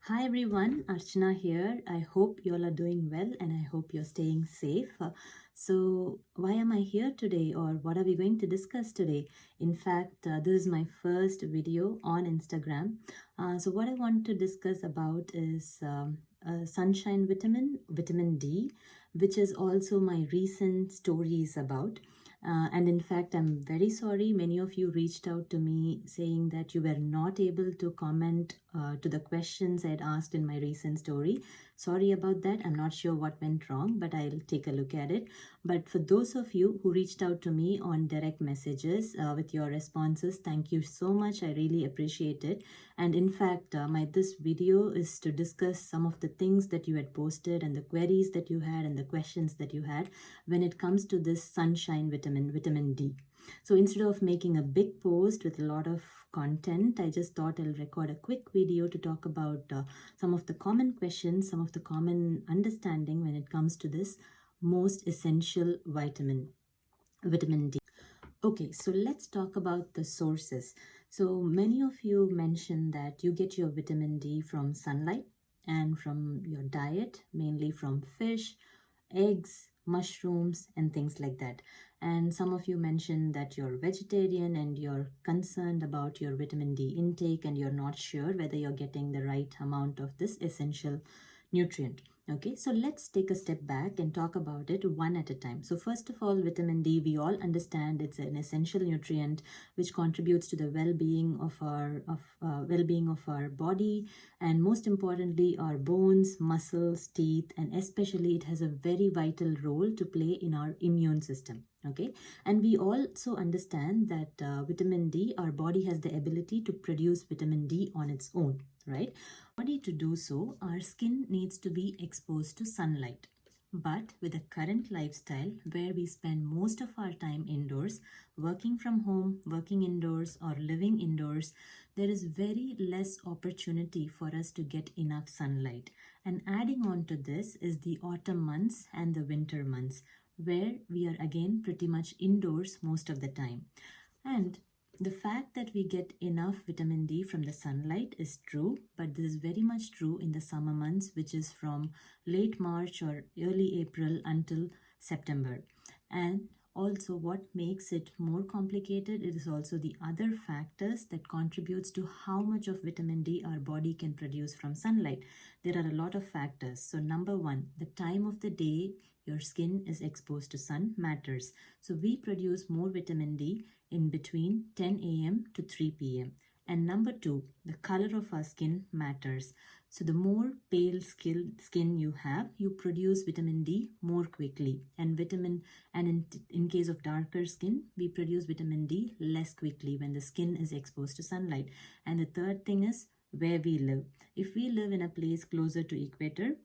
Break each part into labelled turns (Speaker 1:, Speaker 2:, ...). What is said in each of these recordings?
Speaker 1: Hi everyone, Archana here. I hope you all are doing well and I hope you're staying safe. So, why am I here today or what are we going to discuss today? In fact, this is my first video on Instagram. So, what I want to discuss about is sunshine vitamin D, which is also my recent stories about. And in fact, I'm very sorry. Many of you reached out to me saying that you were not able to comment to the questions I'd asked in my recent story. Sorry about that. I'm not sure what went wrong, but I'll take a look at it. But for those of you who reached out to me on direct messages with your responses, thank you so much. I really appreciate it. And in fact, this video is to discuss some of the things that you had posted and the queries that you had and the questions that you had when it comes to this sunshine vitamin D. So instead of making a big post with a lot of content, I just thought I'll record a quick video to talk about some of the common questions, some of the common understanding when it comes to this most essential vitamin D. Okay, so let's talk about the sources. So many of you mentioned that you get your vitamin D from sunlight and from your diet, mainly from fish, eggs, mushrooms, and things like that. And some of you mentioned that you're vegetarian and you're concerned about your vitamin D intake and you're not sure whether you're getting the right amount of this essential nutrient. Okay, so let's take a step back and talk about it one at a time. So first of all, vitamin D, we all understand it's an essential nutrient which contributes to the well-being of our body, and most importantly, our bones, muscles, teeth, and especially it has a very vital role to play in our immune system. Okay, and we also understand that vitamin D, our body has the ability to produce vitamin D on its own, right? Body to do so, our skin needs to be exposed to sunlight. But with the current lifestyle where we spend most of our time indoors, working from home, working indoors, or living indoors, there is very less opportunity for us to get enough sunlight. And adding on to this is the autumn months and the winter months, where we are again pretty much indoors most of the time. And the fact that we get enough vitamin D from the sunlight is true, but this is very much true in the summer months, which is from late March or early April until September. And also what makes it more complicated is also the other factors that contributes to how much of vitamin D our body can produce from sunlight. There are a lot of factors. So number one, the time of the day your skin is exposed to sun matters. So we produce more vitamin D in between 10 a.m. to 3 p.m. And number two, the color of our skin matters. So the more pale skin you have, you produce vitamin D more quickly. And in case of darker skin, we produce vitamin D less quickly when the skin is exposed to sunlight. And the third thing is where we live. If we live in a place closer to equator,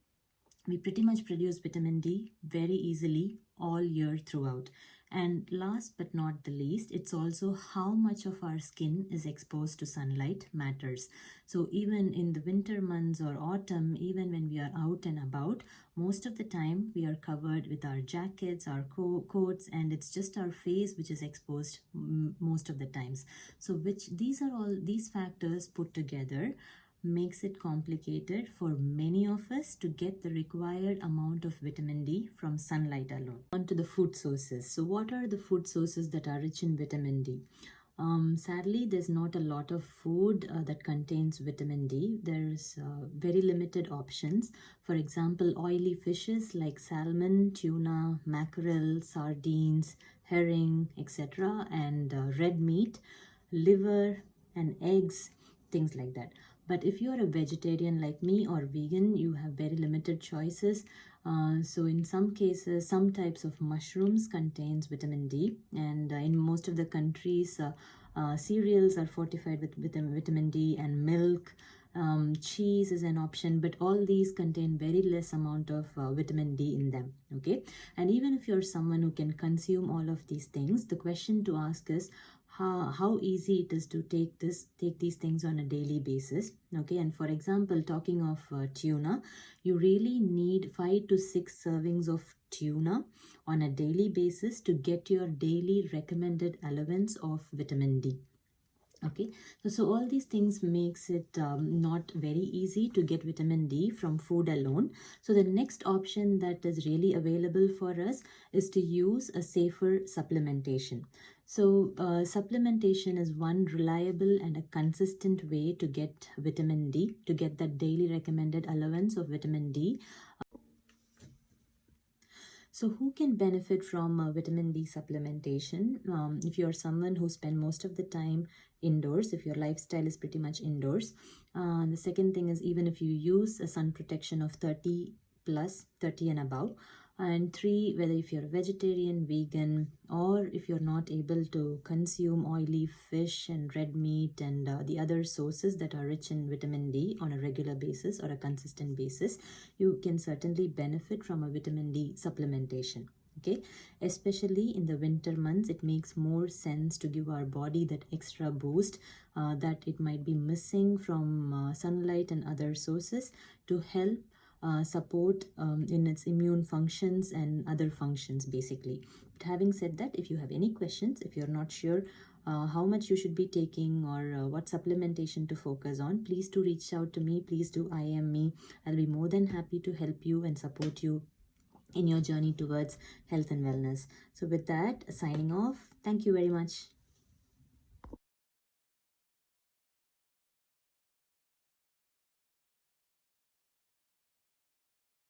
Speaker 1: we pretty much produce vitamin D very easily all year throughout. And last but not the least, it's also how much of our skin is exposed to sunlight matters. So even in the winter months or autumn, even when we are out and about, most of the time we are covered with our jackets, our coats, and it's just our face which is exposed most of the times. So these factors put together makes it complicated for many of us to get the required amount of vitamin D from sunlight alone. On to the food sources. So what are the food sources that are rich in vitamin D? Sadly, there's not a lot of food that contains vitamin D. There's very limited options. For example, oily fishes like salmon, tuna, mackerel, sardines, herring, etc. and red meat, liver and eggs, things like that. But if you are a vegetarian like me or vegan, you have very limited choices. So in some cases, some types of mushrooms contains vitamin D, and in most of the countries, cereals are fortified with vitamin D, and milk, cheese is an option, but all these contain very less amount of vitamin D in them. Okay, and even if you're someone who can consume all of these things, the question to ask is how easy it is to take these things on a daily basis. Okay, and for example, talking of tuna, you really need 5 to 6 servings of tuna on a daily basis to get your daily recommended allowance of vitamin D. Okay, so all these things makes it not very easy to get vitamin D from food alone. So the next option that is really available for us is to use a safer supplementation. So supplementation is one reliable and a consistent way to get vitamin D, to get that daily recommended allowance of vitamin D. So who can benefit from vitamin D supplementation? If you're someone who spend most of the time indoors, if your lifestyle is pretty much indoors. The second thing is, even if you use a sun protection of 30 plus, 30 and above. And three, whether if you're vegetarian, vegan, or if you're not able to consume oily fish and red meat and the other sources that are rich in vitamin D on a regular basis or a consistent basis, you can certainly benefit from a vitamin D supplementation. Okay, especially in the winter months, it makes more sense to give our body that extra boost that it might be missing from sunlight and other sources, to help support in its immune functions and other functions basically. But having said that, if you have any questions, if you're not sure how much you should be taking or what supplementation to focus on, please do reach out to me. Please do IM me. I'll be more than happy to help you and support you in your journey towards health and wellness. So with that, signing off. Thank you very much.